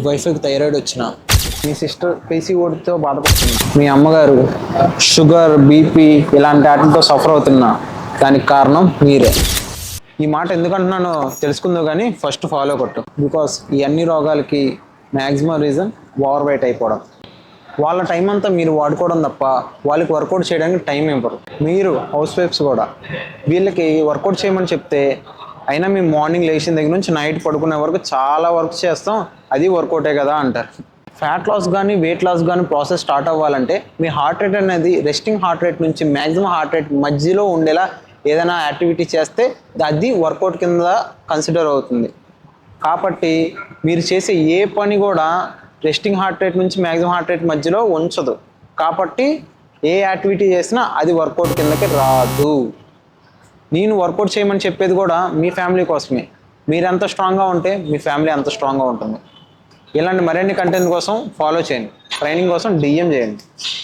వైఫ్కి థైరాయిడ్ వచ్చిన, మీ సిస్టర్ పీసీఓడితో బాధపడుతున్నా, మీ అమ్మగారు షుగర్ బీపీ ఇలాంటి వాటితో సఫర్ అవుతున్నా, దానికి కారణం మీరే. ఈ మాట ఎందుకంటున్నానో తెలుసుకుందో కానీ ఫస్ట్ ఫాలో కొట్టు. బికాస్ ఈ అన్ని రోగాలకి మ్యాక్సిమం రీజన్ ఓవర్ వెయిట్ అయిపోవడం. వాళ్ళ టైం అంతా మీరు వాడుకోవడం తప్ప వాళ్ళకి వర్కౌట్ చేయడానికి టైం ఇవ్వరు. మీరు హౌస్ వైఫ్స్ కూడా వీళ్ళకి వర్కౌట్ చేయమని చెప్తే అయినా మేము మార్నింగ్ లేచిన దగ్గర నుంచి నైట్ పడుకునే వరకు చాలా వర్క్ చేస్తాం, అది వర్కౌటే కదా అంటారు. ఫ్యాట్ లాస్ కానీ వెయిట్ లాస్ కానీ ప్రాసెస్ స్టార్ట్ అవ్వాలంటే మీ హార్ట్ రేట్ అనేది రెస్టింగ్ హార్ట్ రేట్ నుంచి మ్యాక్సిమం హార్ట్ రేట్ మధ్యలో ఉండేలా ఏదైనా యాక్టివిటీ చేస్తే అది వర్కౌట్ కింద కన్సిడర్ అవుతుంది. కాబట్టి మీరు చేసే ఏ పని కూడా రెస్టింగ్ హార్ట్ రేట్ నుంచి మ్యాక్సిమం హార్ట్ రేట్ మధ్యలో ఉంచదు. కాబట్టి ఏ యాక్టివిటీ చేసినా అది వర్కౌట్ కిందకి రాదు. నేను వర్కౌట్ చేయమని చెప్పేది కూడా మీ ఫ్యామిలీ కోసమే. మీరు ఎంత స్ట్రాంగ్గా ఉంటే మీ ఫ్యామిలీ అంత స్ట్రాంగ్గా ఉంటుంది. ఇలాంటి మరిన్ని కంటెంట్ కోసం ఫాలో చేయండి. ట్రైనింగ్ కోసం డిఎం చేయండి.